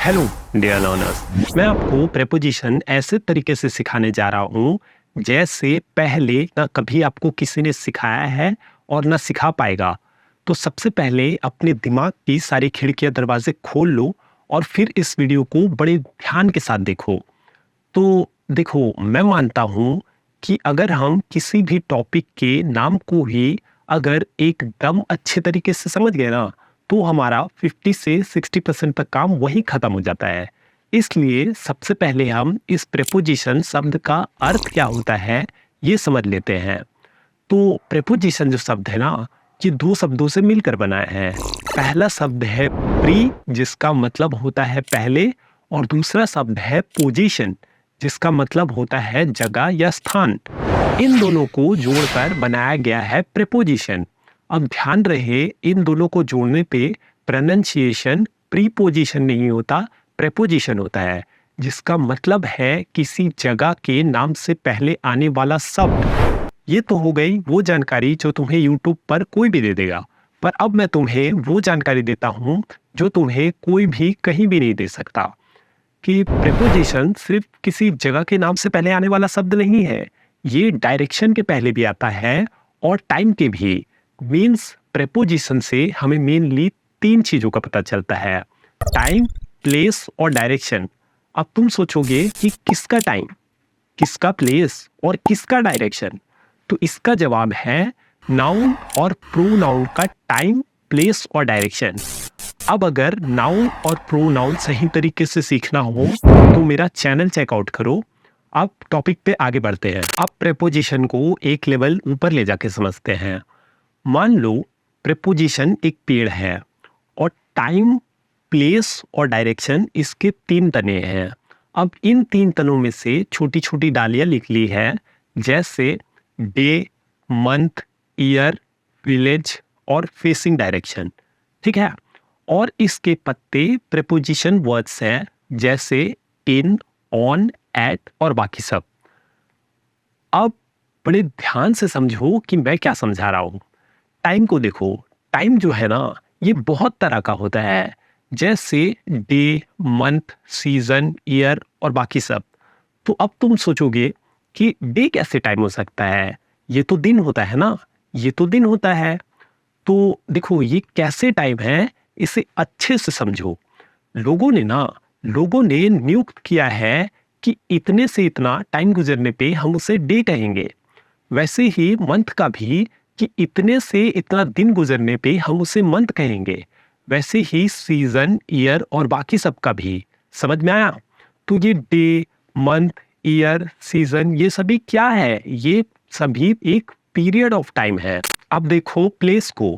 Hello dear learners, मैं आपको preposition ऐसे तरीके से सिखाने जा रहा हूँ जैसे पहले ना कभी आपको किसी ने सिखाया है और ना सिखा पाएगा। तो सबसे पहले अपने दिमाग की सारी खिड़कियां दरवाजे खोल लो और फिर इस वीडियो को बड़े ध्यान के साथ देखो। तो देखो, मैं मानता हूँ कि अगर हम किसी भी टॉपिक के नाम को ही अगर एकदम अच्छे तरीके से समझ गए ना, तो हमारा 50 से 60% तक काम वहीं खत्म हो जाता है। इसलिए सबसे पहले हम इस प्रेपोजिशन शब्द का अर्थ क्या होता है, ये समझ लेते हैं। तो प्रेपोजिशन जो शब्द है ना, ये दो शब्दों से मिलकर बना है। पहला शब्द है प्री, जिसका मतलब होता है पहले, और दूसरा शब्द है पोजीशन, जिसका मतलब होता है जगह या स्थान। इन दोनों को जोड़कर बनाया गया है प्रेपोजिशन। अब ध्यान रहे, इन दोनों को जोड़ने पे प्रोनाउंसिएशन प्रीपोजिशन नहीं होता, प्रेपोजिशन होता है, जिसका मतलब है किसी जगह के नाम से पहले आने वाला शब्द। ये तो हो गई वो जानकारी जो तुम्हें YouTube पर कोई भी दे देगा, पर अब मैं तुम्हें वो जानकारी देता हूँ जो तुम्हें कोई भी कहीं भी नहीं दे सकता। कि प्रेपोजिशन सिर्फ किसी जगह के नाम से पहले आने वाला शब्द नहीं है, ये डायरेक्शन के पहले भी आता है और टाइम के भी। मीन्स प्रेपोजिशन से हमें मेनली तीन चीजों का पता चलता है: टाइम, प्लेस और डायरेक्शन। अब तुम सोचोगे कि किसका टाइम, किसका प्लेस और किसका डायरेक्शन, तो इसका जवाब है नाउन और प्रोनाउन का टाइम, प्लेस और डायरेक्शन। अब अगर नाउन और प्रोनाउन सही तरीके से सीखना हो तो मेरा चैनल चेकआउट करो। अब टॉपिक पे आगे बढ़ते हैं। अब प्रेपोजिशन को एक लेवल ऊपर ले जाके समझते हैं। मान लो प्रेपोजिशन एक पेड़ है और टाइम, प्लेस और डायरेक्शन इसके तीन तने हैं। अब इन तीन तनों में से छोटी छोटी डालियां लिख ली है, जैसे डे, मंथ, ईयर, विलेज और फेसिंग डायरेक्शन। ठीक है। और इसके पत्ते प्रेपोजिशन वर्ड्स हैं, जैसे इन, ऑन, एट और बाकी सब। अब बड़े ध्यान से समझो कि मैं क्या समझा रहा हूं। टाइम को देखो, टाइम जो है ना, ये बहुत तरह का होता है, जैसे डे, मंथ, सीजन, ईयर और बाकी सब। तो अब तुम सोचोगे कि डे कैसे टाइम हो सकता है, ये तो दिन होता है ना, ये तो दिन होता है। तो देखो, ये कैसे टाइम है, इसे अच्छे से समझो। लोगों ने नियुक्त किया है कि इतने से इतना टाइम गुजरने पे हम उसे डे कहेंगे। वैसे ही मंथ का भी, कि इतने से इतना दिन गुजरने पे हम उसे मंथ कहेंगे। वैसे ही सीजन, ईयर और बाकी सब का भी। समझ में आया? तो ये डे, मंथ, ईयर, सीजन, ये सभी क्या है? ये सभी एक पीरियड ऑफ टाइम है। अब देखो प्लेस को,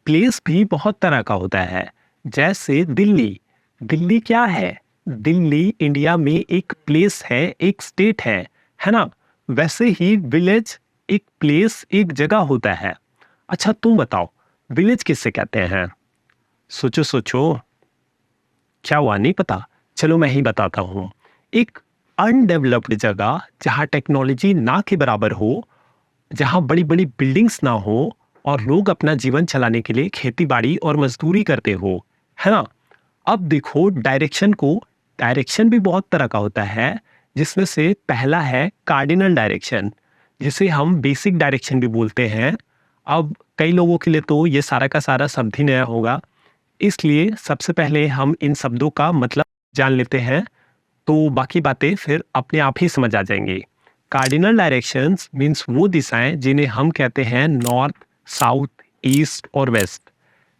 प्लेस भी बहुत तरह का होता है, जैसे दिल्ली। दिल्ली क्या है? दिल्ली इंडिया में एक प्लेस है, एक स्टेट है ना? वैसे ही विलेज एक प्लेस, एक जगह होता है। अच्छा तुम बताओ, विलेज किससे कहते हैं? सोचो सोचो, क्या हुआ, नहीं पता? चलो मैं ही बताता हूँ। एक अनडेवलप्ड जगह जहाँ टेक्नोलॉजी ना के बराबर हो, जहाँ बड़ी बड़ी बिल्डिंग्स ना हो और लोग अपना जीवन चलाने के लिए खेती बाड़ी और मजदूरी करते हो, है ना? अब देखो डायरेक्शन को, डायरेक्शन भी बहुत तरह का होता है, जिसमें से पहला है कार्डिनल डायरेक्शन, जिसे हम बेसिक डायरेक्शन भी बोलते हैं। अब कई लोगों के लिए तो ये सारा का सारा शब्द ही नया होगा, इसलिए सबसे पहले हम इन शब्दों का मतलब जान लेते हैं, तो बाकी बातें फिर अपने आप ही समझ आ जाएंगी। कार्डिनल डायरेक्शंस मीन्स वो दिशाएं जिन्हें हम कहते हैं नॉर्थ, साउथ, ईस्ट और वेस्ट।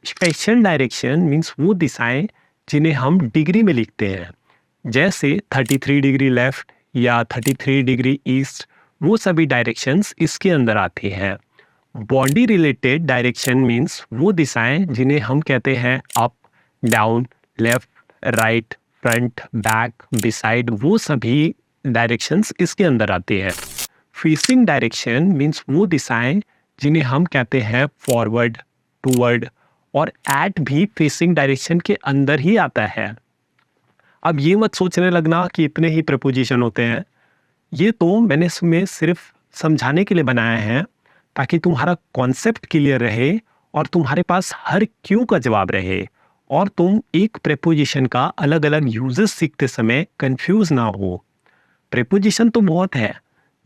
स्पेशल डायरेक्शन मीन्स वो दिशाएं जिन्हें हम डिग्री में लिखते हैं, जैसे 33 डिग्री लेफ्ट या 33 डिग्री ईस्ट। वो सभी डायरेक्शंस इसके अंदर आते हैं। बॉडी रिलेटेड डायरेक्शन मीन्स वो दिशाएं जिन्हें हम कहते हैं up, down, left, right, front, back, beside. वो सभी डायरेक्शंस इसके अंदर आते हैं। फेसिंग डायरेक्शन मीन्स वो दिशाएं जिन्हें हम कहते हैं फॉरवर्ड, टूवर्ड, और एट भी फेसिंग डायरेक्शन के अंदर ही आता है। अब ये मत सोचने लगना कि इतने ही प्रपोजिशन होते हैं। ये तो मैंने इसमें सिर्फ समझाने के लिए बनाया है, ताकि तुम्हारा कॉन्सेप्ट क्लियर रहे और तुम्हारे पास हर क्यों का जवाब रहे। और तुम एक प्रेपोजिशन का अलग अलग यूजेस सीखते समय कंफ्यूज ना हो। प्रेपोजिशन तो बहुत है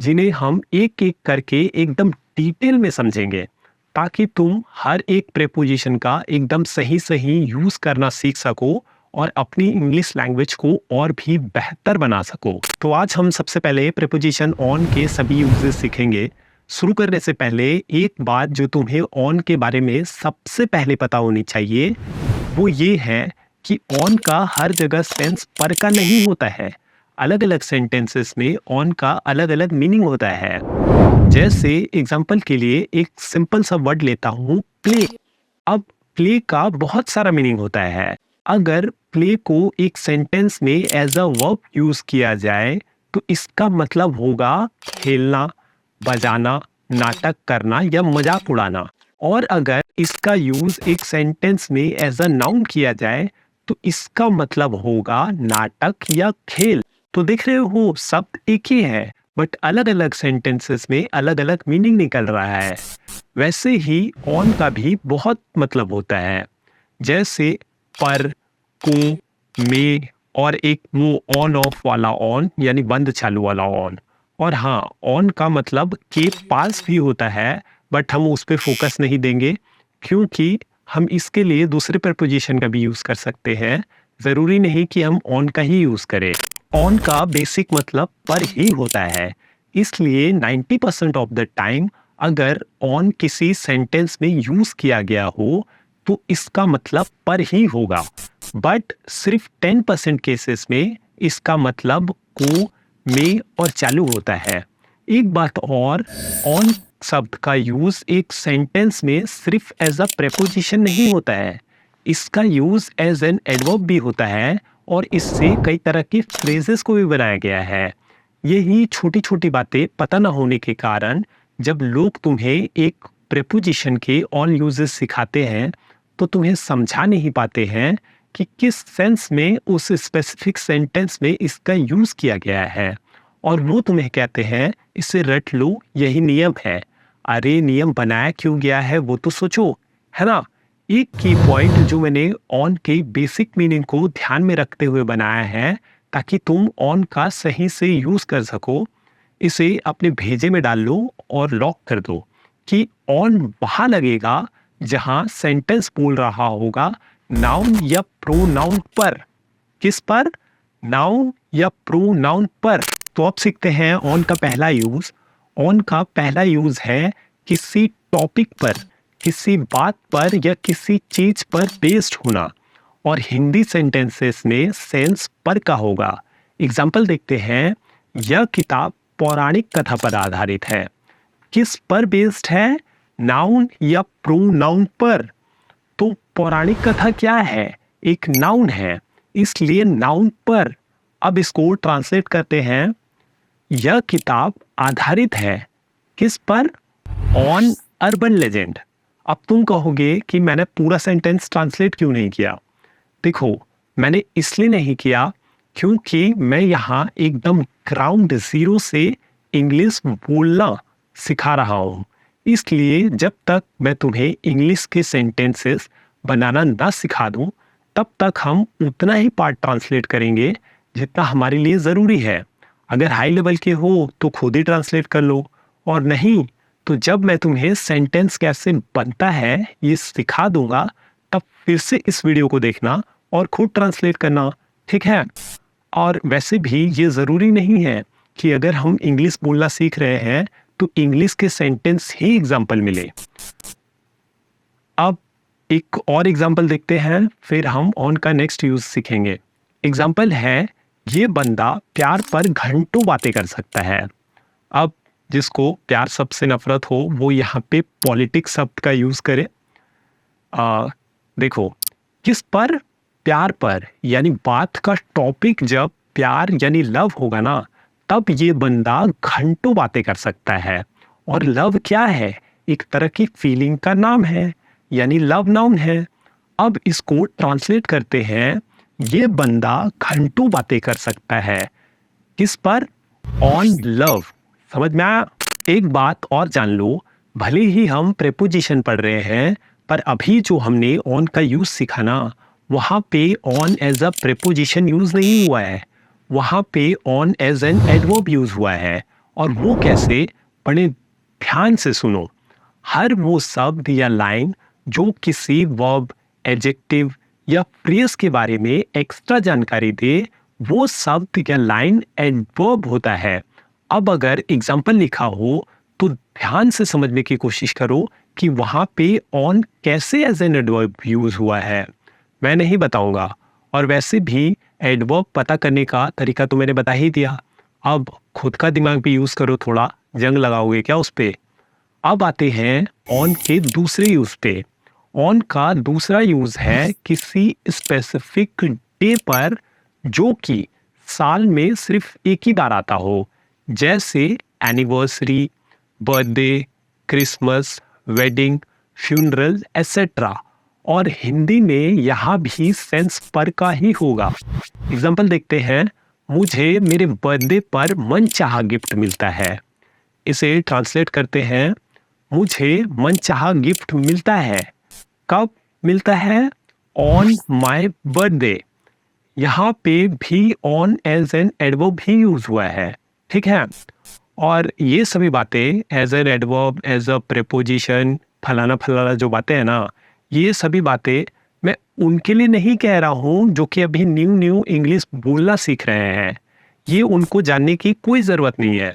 जिन्हें हम एक एक करके एकदम डिटेल में समझेंगे, ताकि तुम हर एक प्रेपोजिशन का एकदम सही सही यूज करना सीख सको और अपनी इंग्लिश लैंग्वेज को और भी बेहतर बना सको। तो आज हम सबसे पहले प्रेपोजिशन ऑन के सभी यूजेस सीखेंगे। शुरू करने से पहले एक बात जो तुम्हें ऑन के बारे में सबसे पहले पता होनी चाहिए, वो ये है कि ऑन का हर जगह सेंस पर का नहीं होता है। अलग अलग सेंटेंसेस में ऑन का अलग अलग मीनिंग होता है। जैसे एग्जांपल के लिए एक सिंपल सा वर्ड लेता हूँ, प्ले। अब प्ले का बहुत सारा मीनिंग होता है। अगर प्ले को एक सेंटेंस में एज अ वर्ब यूज किया जाए तो इसका मतलब होगा खेलना, बजाना, नाटक करना या मजाक उड़ाना। और अगर इसका यूज एक सेंटेंस में एज अ नाउन किया जाए तो इसका मतलब होगा नाटक या खेल। तो देख रहे हो, शब्द एक ही है बट अलग अलग सेंटेंसेस में अलग अलग मीनिंग निकल रहा है। वैसे ही ऑन का भी बहुत मतलब होता है, जैसे पर, को, में, और एक वो ऑन ऑफ वाला ऑन यानी बंद चालू वाला ऑन। और हाँ, ऑन का मतलब के पास भी होता है बट हम उस पर फोकस नहीं देंगे, क्योंकि हम इसके लिए दूसरे प्रपोजिशन का भी यूज कर सकते हैं। जरूरी नहीं कि हम ऑन का ही यूज करें। ऑन का बेसिक मतलब पर ही होता है, इसलिए 90% ऑफ द टाइम अगर ऑन किसी सेंटेंस में यूज किया गया हो तो इसका मतलब पर ही होगा। बट सिर्फ 10% केसेस में इसका मतलब को, में और चालू होता है। एक बात और, ऑन शब्द का यूज एक सेंटेंस में सिर्फ एज अ प्रेपोजिशन नहीं होता है, इसका यूज एज एन एडवर्ब भी होता है और इससे कई तरह के फ्रेजेस को भी बनाया गया है। यही छोटी छोटी बातें पता न होने के कारण जब लोग तुम्हें एक प्रेपोजिशन के ऑन यूजेस सिखाते हैं तो तुम्हें समझा नहीं पाते हैं कि किस सेंस में उस स्पेसिफिक सेंटेंस में इसका यूज किया गया है, और वो तुम्हें कहते हैं इसे रट लो, यही नियम है। अरे नियम बनाया क्यों गया है वो तो सोचो, है ना। एक की पॉइंट जो मैंने ऑन के बेसिक मीनिंग को ध्यान में रखते हुए बनाया है ताकि तुम ऑन का सही से यूज कर सको, इसे अपने भेजे में डाल लो और लॉक कर दो कि ऑन वहां लगेगा जहां सेंटेंस बोल रहा होगा नाउन या प्रोनाउन पर। किस पर? नाउन या प्रोनाउन पर। तो अब सीखते हैं ऑन का पहला यूज। ऑन का पहला यूज है किसी टॉपिक पर, किसी बात पर या किसी चीज पर बेस्ड होना, और हिंदी सेंटेंसेस में सेंस पर का होगा। एग्जाम्पल देखते हैं। यह किताब पौराणिक कथा पर आधारित है। किस पर बेस्ड है? नाउन या प्रोनाउन पर। तो पौराणिक कथा क्या है? एक नाउन है, इसलिए नाउन पर। अब इसको ट्रांसलेट करते हैं। यह किताब आधारित है किस पर? On urban legend. अब तुम कहोगे कि मैंने पूरा सेंटेंस ट्रांसलेट क्यों नहीं किया? देखो, मैंने इसलिए नहीं किया क्योंकि मैं यहाँ एकदम ग्राउंड जीरो से इंग्लिश बोलना सिखा रहा हूँ। इसलिए जब तक मैं तुम्हें इंग्लिश के सेंटेंसेस बनाना ना सिखा दूं, तब तक हम उतना ही पार्ट ट्रांसलेट करेंगे जितना हमारे लिए ज़रूरी है। अगर हाई लेवल के हो तो खुद ही ट्रांसलेट कर लो, और नहीं तो जब मैं तुम्हें सेंटेंस कैसे बनता है ये सिखा दूंगा तब फिर से इस वीडियो को देखना और खुद ट्रांसलेट करना, ठीक है। और वैसे भी ये ज़रूरी नहीं है कि अगर हम इंग्लिश बोलना सीख रहे हैं तो इंग्लिश के सेंटेंस ही एग्जाम्पल मिले। अब एक और एग्जाम्पल देखते हैं, फिर हम ऑन का नेक्स्ट यूज सीखेंगे। एग्जाम्पल है, ये बंदा प्यार पर घंटों बातें कर सकता है। अब जिसको प्यार शब्द से नफरत हो वो यहाँ पे पॉलिटिक्स शब्द का यूज करे। देखो, किस पर? प्यार पर, यानी बात का टॉपिक जब प्यार यानी लव होगा ना, तब ये बंदा घंटों बातें कर सकता है। और लव क्या है? एक तरह की फीलिंग का नाम है, यानी लव नाउन है। अब इसको ट्रांसलेट करते हैं। ये बंदा घंटों बातें कर सकता है किस पर? On love. समझ में आया? एक बात और जान लो, भले ही हम प्रेपोजिशन पढ़ रहे हैं पर अभी जो हमने ऑन का यूज सीखा ना, वहाँ पे on as a preposition use नहीं हुआ है, वहाँ पे on as an adverb use हुआ है। और वो कैसे, बड़े ध्यान से सुनो। हर वो शब्द या लाइन जो किसी वर्ब, एडजेक्टिव या फ्रेज के बारे में एक्स्ट्रा जानकारी दे, वो शब्द या लाइन एडवर्ब होता है। अब अगर एग्जाम्पल लिखा हो तो ध्यान से समझने की कोशिश करो कि वहां पे ऑन कैसे एज एन एडवर्ब यूज हुआ है। मैं नहीं बताऊंगा, और वैसे भी एडवर्ब पता करने का तरीका तो मैंने बता ही दिया। अब खुद का दिमाग भी यूज करो, थोड़ा जंग लगाओगे क्या उस पे। अब आते हैं ऑन के दूसरे यूज पे। ऑन का दूसरा यूज है किसी स्पेसिफिक डे पर, जो कि साल में सिर्फ एक ही बार आता हो, जैसे anniversary, birthday, Christmas, wedding, funeral etcetera. और हिंदी में यहाँ भी सेंस पर का ही होगा। एग्जाम्पल देखते हैं। मुझे मेरे बर्थडे पर मनचाहा गिफ्ट मिलता है। इसे ट्रांसलेट करते हैं। मुझे मनचाहा गिफ्ट मिलता है। कब मिलता है? On my birthday. यहाँ पे भी ऑन एज एन एडवर्ब भी यूज हुआ है, ठीक है। और ये सभी बातें as an adverb, as a preposition, फलाना फलाना जो बातें हैं ना, ये सभी बातें मैं उनके लिए नहीं कह रहा हूँ जो कि अभी न्यू न्यू इंग्लिश बोलना सीख रहे हैं। ये उनको जानने की कोई ज़रूरत नहीं है।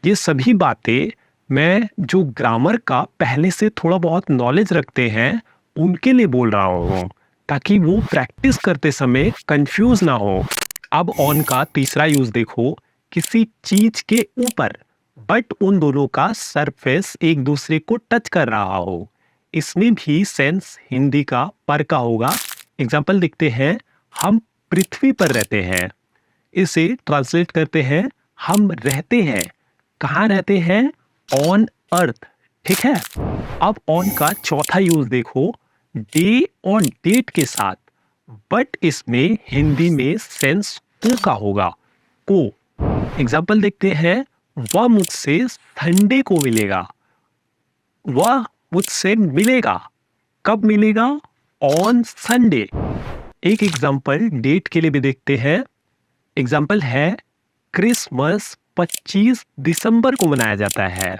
ये सभी बातें मैं जो ग्रामर का पहले से थोड़ा बहुत नॉलेज रखते हैं उनके लिए बोल रहा हूँ, ताकि वो प्रैक्टिस करते समय कंफ्यूज ना हो। अब ऑन का तीसरा यूज देखो। किसी चीज के ऊपर बट उन दोनों का सरफेस एक दूसरे को टच कर रहा हो, इसमें भी सेंस हिंदी का पर का होगा। एग्जाम्पल देखते हैं। हम पृथ्वी पर रहते हैं। इसे ट्रांसलेट करते हैं। हम रहते हैं। कहाँ रहते हैं? ऑन अर्थ, ठीक है। अब ऑन का चौथा यूज देखो। डे और डेट के साथ, बट इसमें हिंदी में सेंस को का होगा, को। एग्जाम्पल देखते हैं। वह मुझसे संडे को मिलेगा। वह मुझसे मिलेगा। कब मिलेगा? On Sunday. एक एग्जाम्पल डेट के लिए भी देखते हैं। एग्जाम्पल है क्रिसमस 25 दिसंबर को मनाया जाता है।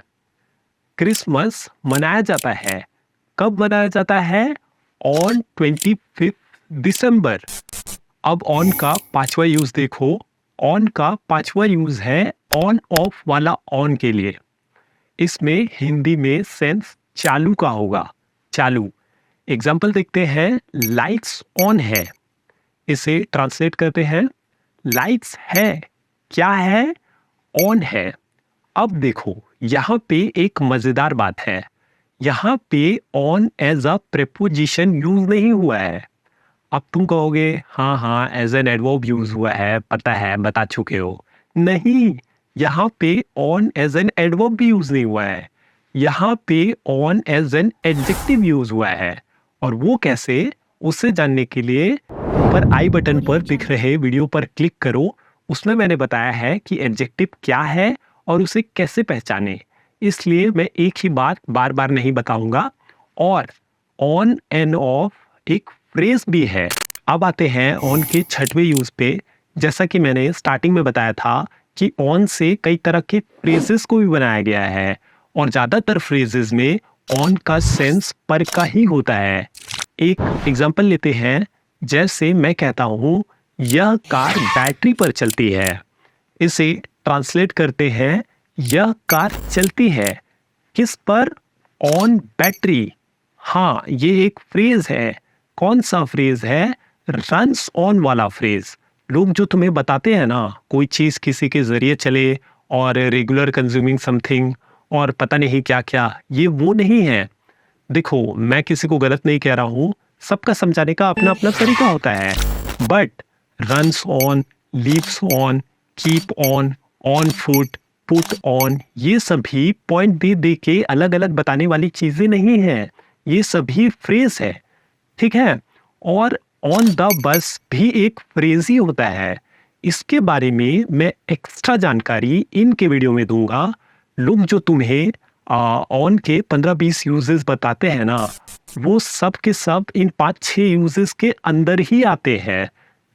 क्रिसमस मनाया जाता है। कब मनाया जाता है? ऑन 25 दिसंबर। अब ऑन का पांचवा यूज देखो। ऑन का पांचवा यूज है ऑन ऑफ वाला ऑन के लिए। इसमें हिंदी में सेंस चालू का होगा, चालू। एग्जाम्पल देखते हैं। लाइट्स ऑन है। इसे ट्रांसलेट करते हैं। लाइट्स है, क्या है? ऑन है। अब देखो, यहाँ पे एक मजेदार बात है। यहाँ पे on as a preposition use नहीं हुआ है। अब तुम कहोगे हाँ हाँ एज एन एडवर्ब यूज हुआ है, पता है, बता चुके हो। नहीं, यहाँ पे ऑन एज एन एडवर्ब भी यूज नहीं हुआ है। यहाँ पे on as an adjective use हुआ है। और वो कैसे, उसे जानने के लिए ऊपर आई बटन पर दिख रहे वीडियो पर क्लिक करो। उसमें मैंने बताया है कि एडजेक्टिव क्या है और उसे कैसे पहचाने। इसलिए मैं एक ही बात बार बार नहीं बताऊंगा। और ऑन एंड ऑफ एक फ्रेज भी है। अब आते हैं ऑन के छठवें यूज पे। जैसा कि मैंने स्टार्टिंग में बताया था कि ऑन से कई तरह के फ्रेजेस को भी बनाया गया है, और ज्यादातर फ्रेजेस में ऑन का सेंस पर का ही होता है। एक एग्जांपल लेते हैं। जैसे मैं कहता हूं यह कार बैटरी पर चलती है। इसे ट्रांसलेट करते हैं। यह कार चलती है किस पर? On battery. हाँ, ये एक फ्रेज है। कौन सा फ्रेज है? रन्स ऑन वाला फ्रेज। लोग जो तुम्हें बताते हैं ना, कोई चीज किसी के जरिए चले और रेगुलर कंज्यूमिंग समथिंग और पता नहीं क्या क्या, ये वो नहीं है। देखो, मैं किसी को गलत नहीं कह रहा हूं, सबका समझाने का अपना अपना तरीका होता है। But runs on, leaves on, keep on foot, put on, ये सभी पॉइंट दे दे के अलग अलग बताने वाली चीजें नहीं है। ये सभी फ्रेज है, ठीक है। और ऑन द बस भी एक फ्रेज ही होता है। इसके बारे में मैं एक्स्ट्रा जानकारी इनके वीडियो में दूंगा। लोग जो तुम्हें ऑन के 15-20 यूजेस बताते हैं ना, वो सब के सब इन 5-6 यूजेस के अंदर ही आते हैं।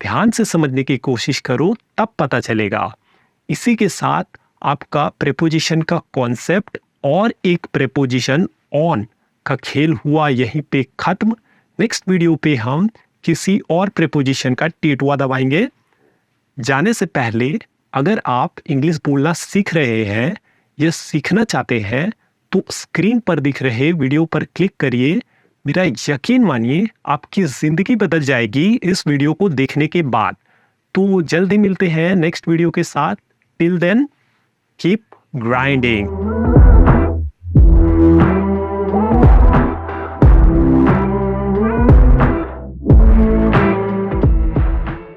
ध्यान से समझने की कोशिश करो, तब पता चलेगा। इसी के साथ आपका प्रेपोजिशन का कॉन्सेप्ट और एक प्रेपोजिशन ऑन का खेल हुआ यहीं पे खत्म। नेक्स्ट वीडियो पे हम किसी और प्रेपोजिशन का टेटुआ दबाएंगे। जाने से पहले अगर आप इंग्लिश बोलना सीख रहे हैं या सीखना चाहते हैं तो स्क्रीन पर दिख रहे वीडियो पर क्लिक करिए। मेरा यकीन मानिए आपकी जिंदगी बदल जाएगी इस वीडियो को देखने के बाद। तो जल्दी मिलते हैं नेक्स्ट वीडियो के साथ। Till then keep grinding.